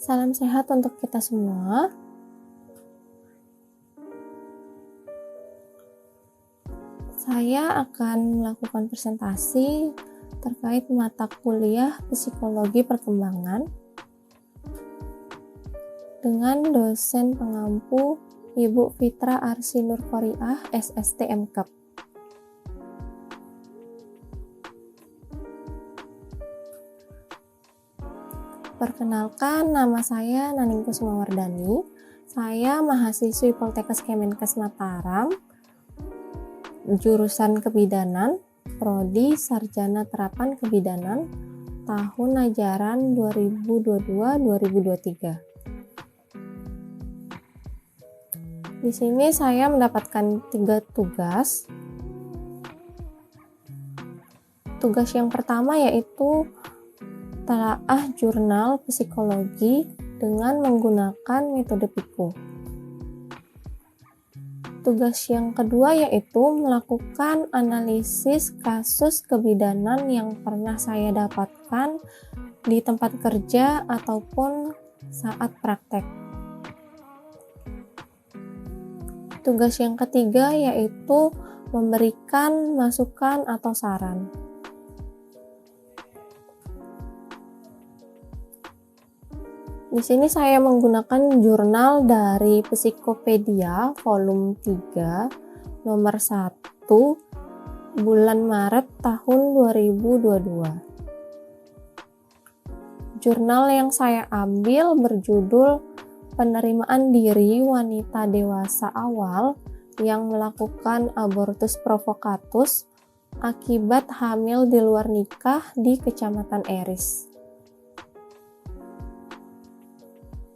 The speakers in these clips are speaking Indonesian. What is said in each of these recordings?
Salam sehat untuk kita semua. Saya akan melakukan presentasi terkait mata kuliah Psikologi Perkembangan dengan dosen pengampu Ibu Fitra Arsy Nurqoriah, SST MKep. Perkenalkan, nama saya Naning Kusumawardani. Saya mahasiswi Poltekkes Kemenkes Mataram, jurusan Kebidanan, Prodi Sarjana Terapan Kebidanan, tahun ajaran 2022-2023. Di sini saya mendapatkan 3 tugas. Tugas yang pertama yaitu telaah jurnal psikologi dengan menggunakan metode PIKO. Tugas yang kedua yaitu melakukan analisis kasus kebidanan yang pernah saya dapatkan di tempat kerja ataupun saat praktek. Tugas yang ketiga yaitu memberikan masukan atau saran. Di sini saya menggunakan jurnal dari Psikopedia volume 3 nomor 1 bulan Maret tahun 2022. Jurnal yang saya ambil berjudul Penerimaan Diri Wanita Dewasa Awal yang melakukan abortus provokatus akibat hamil di luar nikah di Kecamatan Eris.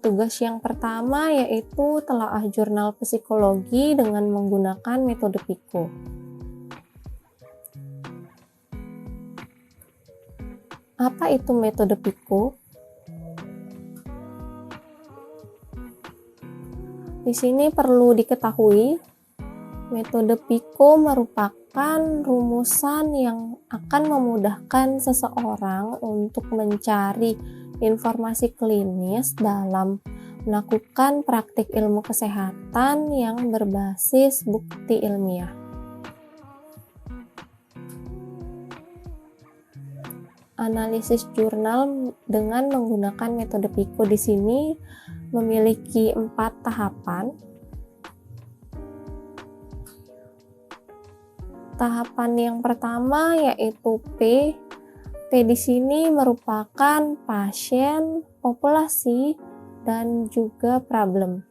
Tugas yang pertama yaitu telaah jurnal psikologi dengan menggunakan metode PIKO. Apa itu metode PIKO? Di sini perlu diketahui, metode PIKO merupakan rumusan yang akan memudahkan seseorang untuk mencari informasi klinis dalam melakukan praktik ilmu kesehatan yang berbasis bukti ilmiah. Analisis jurnal dengan menggunakan metode PIKO di sini memiliki 4 tahapan. Tahapan yang pertama yaitu P. P di sini merupakan pasien, populasi, dan juga problem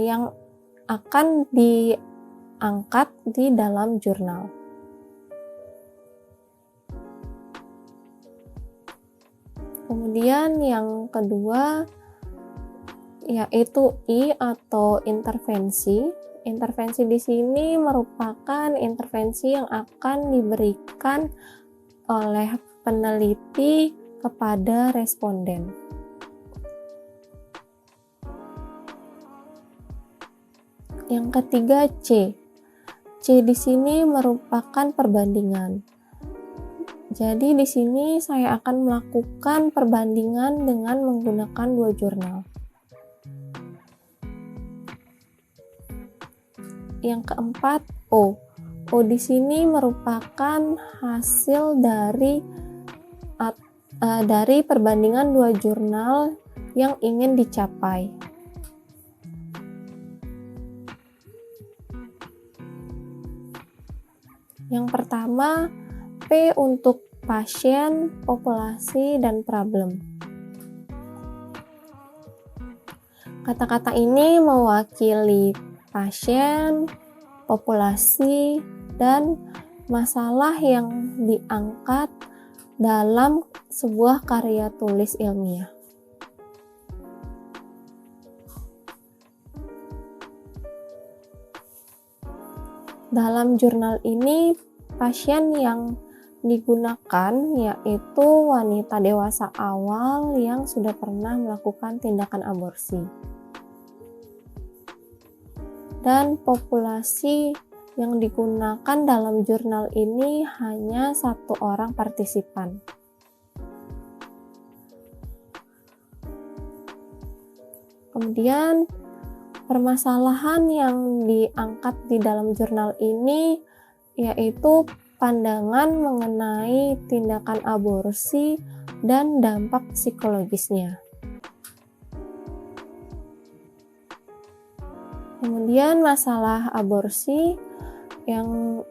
yang akan diangkat di dalam jurnal. Kemudian yang kedua yaitu I atau intervensi. Intervensi di sini merupakan intervensi yang akan diberikan oleh peneliti kepada responden. Yang ketiga C. C di sini merupakan perbandingan. Jadi di sini saya akan melakukan perbandingan dengan menggunakan 2 jurnal. Yang keempat O. O di sini merupakan hasil dari perbandingan 2 jurnal yang ingin dicapai. Yang pertama, P untuk pasien, populasi, dan problem. Kata-kata ini mewakili pasien, populasi, dan masalah yang diangkat dalam sebuah karya tulis ilmiah. Dalam jurnal ini, pasien yang digunakan yaitu wanita dewasa awal yang sudah pernah melakukan tindakan aborsi. Dan populasi yang digunakan dalam jurnal ini hanya 1 orang partisipan. Kemudian permasalahan yang diangkat di dalam jurnal ini yaitu pandangan mengenai tindakan aborsi dan dampak psikologisnya. Kemudian masalah aborsi yang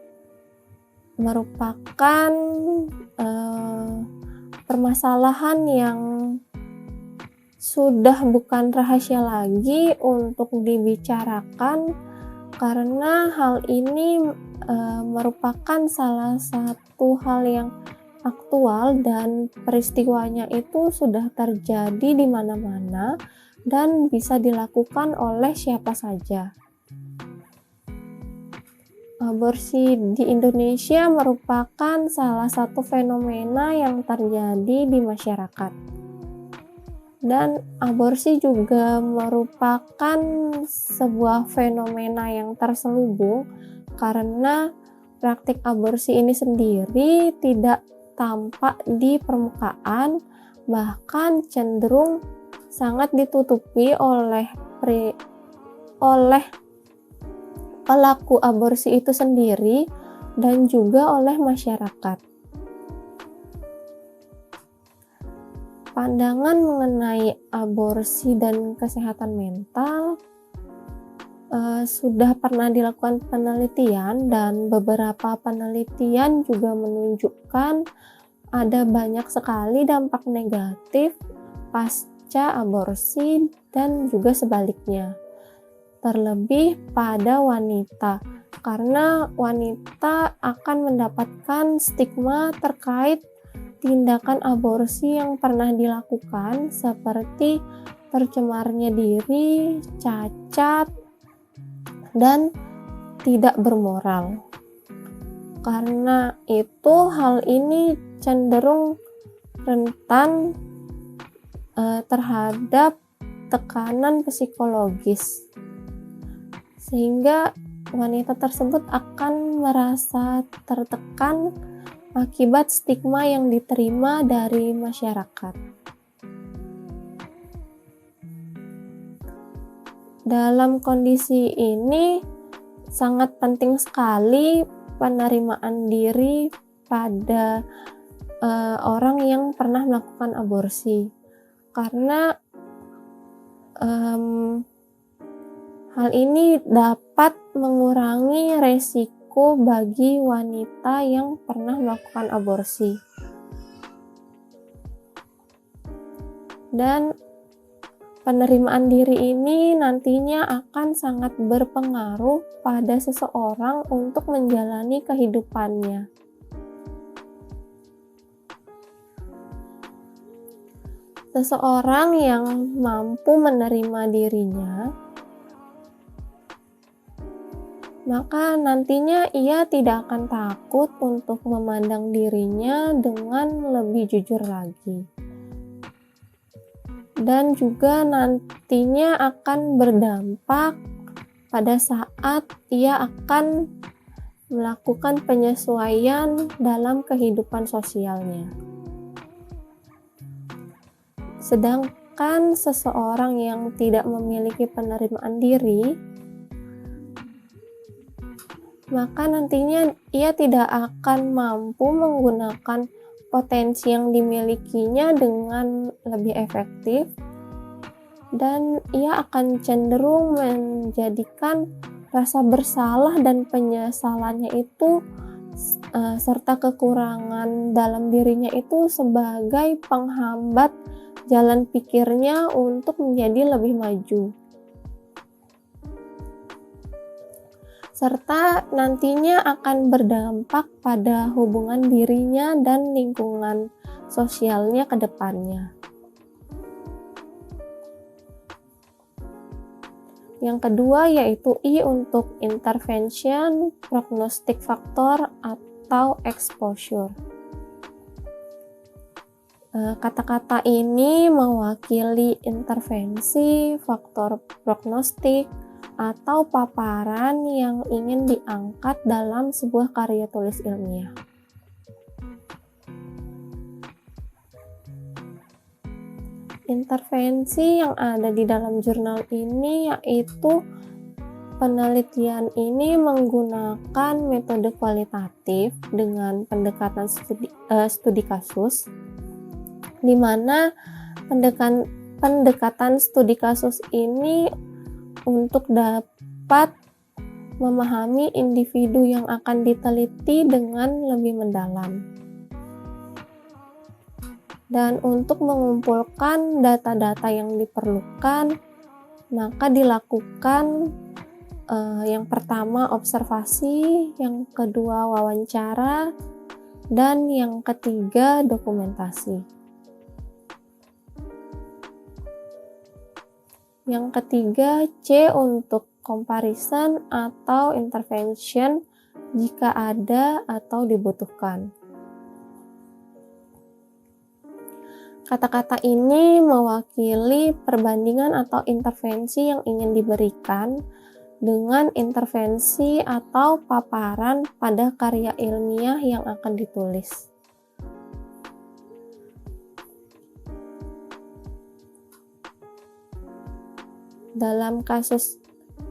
merupakan permasalahan yang sudah bukan rahasia lagi untuk dibicarakan, karena hal ini merupakan salah satu hal yang aktual dan peristiwanya itu sudah terjadi di mana-mana dan bisa dilakukan oleh siapa saja. Aborsi di Indonesia merupakan salah satu fenomena yang terjadi di masyarakat. Dan aborsi juga merupakan sebuah fenomena yang terselubung karena praktik aborsi ini sendiri tidak tampak di permukaan, bahkan cenderung sangat ditutupi oleh pelaku aborsi itu sendiri dan juga oleh masyarakat. Pandangan mengenai aborsi dan kesehatan mental sudah pernah dilakukan penelitian, dan beberapa penelitian juga menunjukkan ada banyak sekali dampak negatif pasca aborsi dan juga sebaliknya. Terlebih pada wanita, karena wanita akan mendapatkan stigma terkait tindakan aborsi yang pernah dilakukan, seperti tercemarnya diri, cacat, dan tidak bermoral. Karena itu hal ini cenderung rentan terhadap tekanan psikologis, sehingga wanita tersebut akan merasa tertekan akibat stigma yang diterima dari masyarakat. Dalam kondisi ini, sangat penting sekali penerimaan diri pada orang yang pernah melakukan aborsi, karena hal ini dapat mengurangi resiko bagi wanita yang pernah melakukan aborsi. Dan penerimaan diri ini nantinya akan sangat berpengaruh pada seseorang untuk menjalani kehidupannya. Seseorang yang mampu menerima dirinya, maka nantinya ia tidak akan takut untuk memandang dirinya dengan lebih jujur lagi. Dan juga nantinya akan berdampak pada saat ia akan melakukan penyesuaian dalam kehidupan sosialnya. Sedangkan seseorang yang tidak memiliki penerimaan diri, maka nantinya ia tidak akan mampu menggunakan potensi yang dimilikinya dengan lebih efektif, dan ia akan cenderung menjadikan rasa bersalah dan penyesalannya itu serta kekurangan dalam dirinya itu sebagai penghambat jalan pikirnya untuk menjadi lebih maju. Serta nantinya akan berdampak pada hubungan dirinya dan lingkungan sosialnya ke depannya. Yang kedua yaitu I untuk intervention, prognostic factor atau exposure. Kata-kata ini mewakili intervensi, faktor prognostik, atau paparan yang ingin diangkat dalam sebuah karya tulis ilmiah. Intervensi yang ada di dalam jurnal ini yaitu penelitian ini menggunakan metode kualitatif dengan pendekatan studi kasus, di mana pendekatan studi kasus ini untuk dapat memahami individu yang akan diteliti dengan lebih mendalam. Dan untuk mengumpulkan data-data yang diperlukan, maka dilakukan yang pertama observasi, yang kedua wawancara, dan yang ketiga dokumentasi. Yang ketiga C untuk comparison atau intervention jika ada atau dibutuhkan. Kata-kata ini mewakili perbandingan atau intervensi yang ingin diberikan dengan intervensi atau paparan pada karya ilmiah yang akan ditulis. Dalam kasus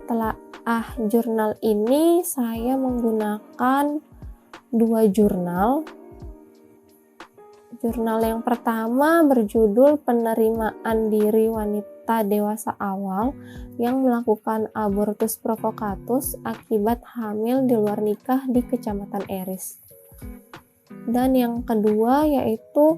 telaah jurnal ini, saya menggunakan 2 jurnal. Jurnal yang pertama berjudul Penerimaan Diri Wanita Dewasa Awal yang melakukan abortus provokatus akibat hamil di luar nikah di Kecamatan Eris. Dan yang kedua yaitu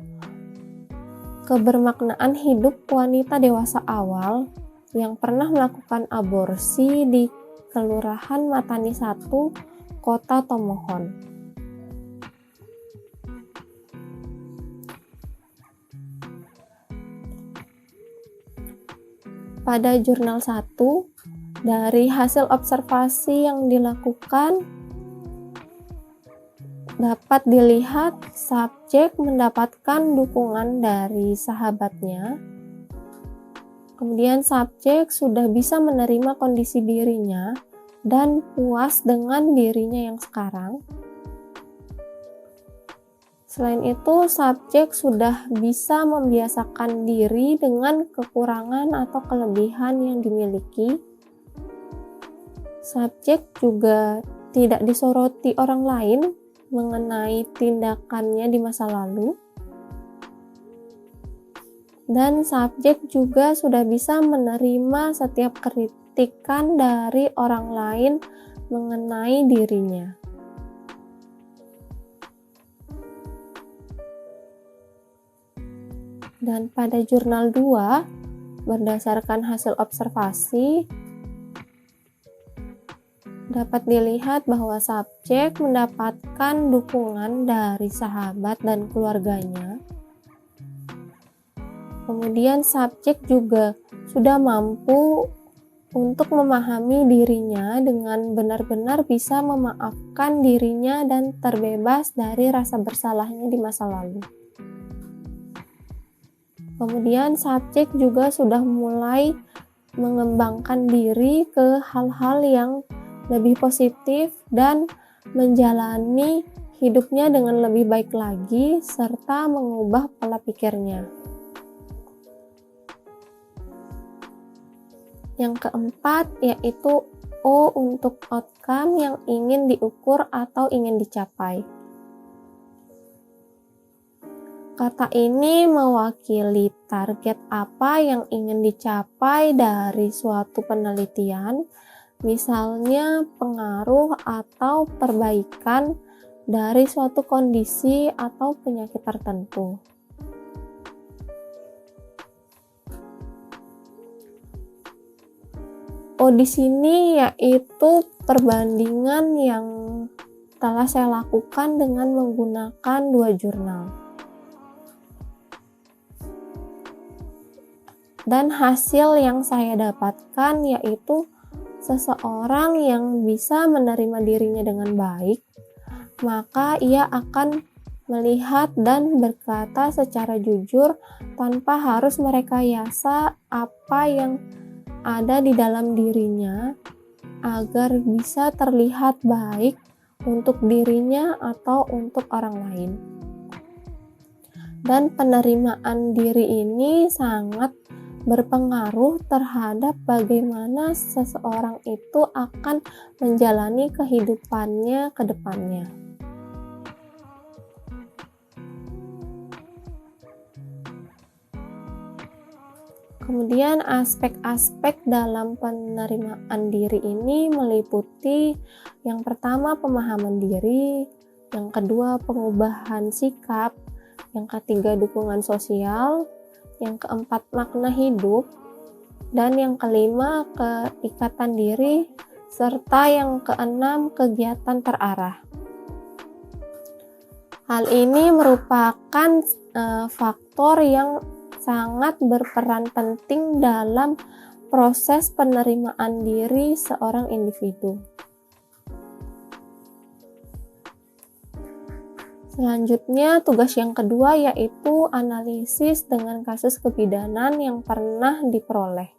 Kebermaknaan Hidup Wanita Dewasa Awal yang pernah melakukan aborsi di Kelurahan Matani 1, Kota Tomohon. Pada jurnal 1, dari hasil observasi yang dilakukan dapat dilihat subjek mendapatkan dukungan dari sahabatnya. Kemudian subjek sudah bisa menerima kondisi dirinya dan puas dengan dirinya yang sekarang. Selain itu, subjek sudah bisa membiasakan diri dengan kekurangan atau kelebihan yang dimiliki. Subjek juga tidak disoroti orang lain mengenai tindakannya di masa lalu. Dan subjek juga sudah bisa menerima setiap kritikan dari orang lain mengenai dirinya. Dan pada jurnal 2, berdasarkan hasil observasi, dapat dilihat bahwa subjek mendapatkan dukungan dari sahabat dan keluarganya. Kemudian subjek juga sudah mampu untuk memahami dirinya dengan benar-benar bisa memaafkan dirinya dan terbebas dari rasa bersalahnya di masa lalu. Kemudian subjek juga sudah mulai mengembangkan diri ke hal-hal yang lebih positif dan menjalani hidupnya dengan lebih baik lagi serta mengubah pola pikirnya. Yang keempat yaitu O untuk outcome yang ingin diukur atau ingin dicapai. Kata ini mewakili target apa yang ingin dicapai dari suatu penelitian, misalnya pengaruh atau perbaikan dari suatu kondisi atau penyakit tertentu. Di sini yaitu perbandingan yang telah saya lakukan dengan menggunakan 2 jurnal. Dan hasil yang saya dapatkan yaitu seseorang yang bisa menerima dirinya dengan baik, maka ia akan melihat dan berkata secara jujur tanpa harus merekayasa apa yang ada di dalam dirinya agar bisa terlihat baik untuk dirinya atau untuk orang lain. Dan penerimaan diri ini sangat berpengaruh terhadap bagaimana seseorang itu akan menjalani kehidupannya ke depannya. Kemudian aspek-aspek dalam penerimaan diri ini meliputi yang pertama pemahaman diri, yang kedua pengubahan sikap, yang ketiga dukungan sosial, yang keempat makna hidup, dan yang kelima keikatan diri, serta yang keenam kegiatan terarah. Hal ini merupakan faktor yang sangat berperan penting dalam proses penerimaan diri seorang individu. Selanjutnya, tugas yang kedua yaitu analisis dengan kasus kebidanan yang pernah diperoleh.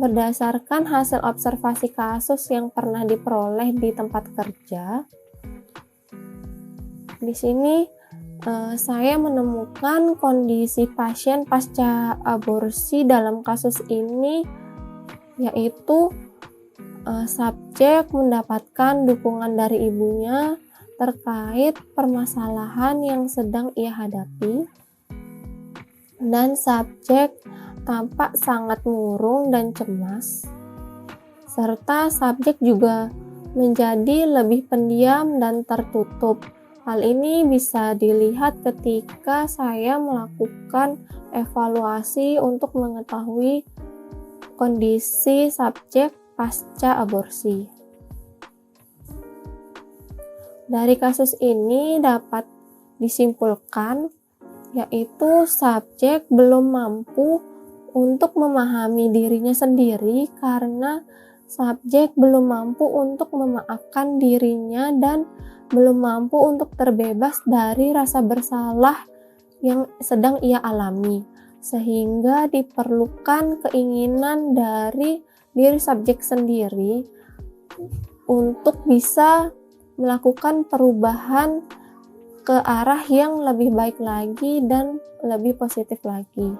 Berdasarkan hasil observasi kasus yang pernah diperoleh di tempat kerja, di sini saya menemukan kondisi pasien pasca aborsi dalam kasus ini, yaitu subjek mendapatkan dukungan dari ibunya terkait permasalahan yang sedang ia hadapi, dan subjek tampak sangat murung dan cemas, serta subjek juga menjadi lebih pendiam dan tertutup. Hal ini bisa dilihat ketika saya melakukan evaluasi untuk mengetahui kondisi subjek pasca aborsi. Dari kasus ini dapat disimpulkan yaitu subjek belum mampu untuk memahami dirinya sendiri karena subjek belum mampu untuk memaafkan dirinya dan belum mampu untuk terbebas dari rasa bersalah yang sedang ia alami, sehingga diperlukan keinginan dari diri subjek sendiri untuk bisa melakukan perubahan ke arah yang lebih baik lagi dan lebih positif lagi.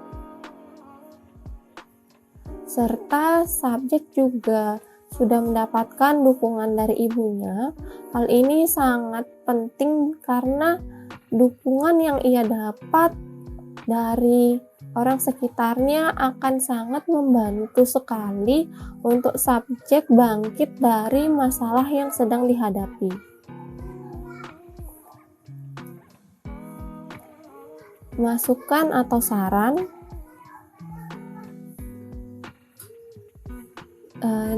Serta subjek juga sudah mendapatkan dukungan dari ibunya. Hal ini sangat penting karena dukungan yang ia dapat dari orang sekitarnya akan sangat membantu sekali untuk subjek bangkit dari masalah yang sedang dihadapi. Masukan atau saran.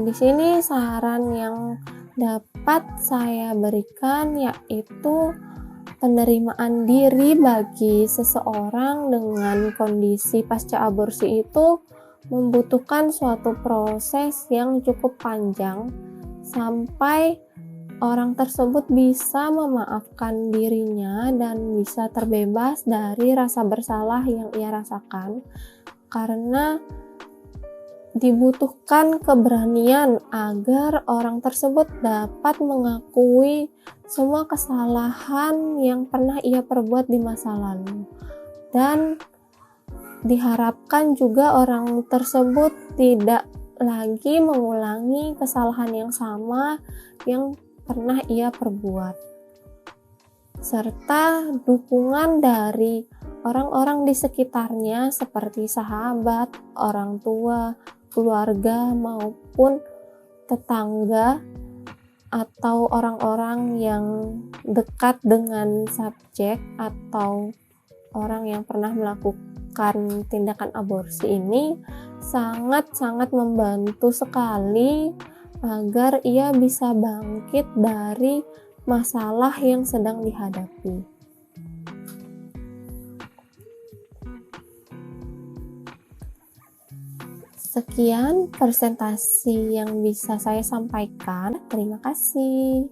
Di sini saran yang dapat saya berikan yaitu penerimaan diri bagi seseorang dengan kondisi pasca aborsi itu membutuhkan suatu proses yang cukup panjang sampai orang tersebut bisa memaafkan dirinya dan bisa terbebas dari rasa bersalah yang ia rasakan, karena dibutuhkan keberanian agar orang tersebut dapat mengakui semua kesalahan yang pernah ia perbuat di masa lalu, dan diharapkan juga orang tersebut tidak lagi mengulangi kesalahan yang sama yang pernah ia perbuat, serta dukungan dari orang-orang di sekitarnya seperti sahabat, orang tua, keluarga maupun tetangga atau orang-orang yang dekat dengan subjek atau orang yang pernah melakukan tindakan aborsi ini sangat-sangat membantu sekali agar ia bisa bangkit dari masalah yang sedang dihadapi. Sekian presentasi yang bisa saya sampaikan. Terima kasih.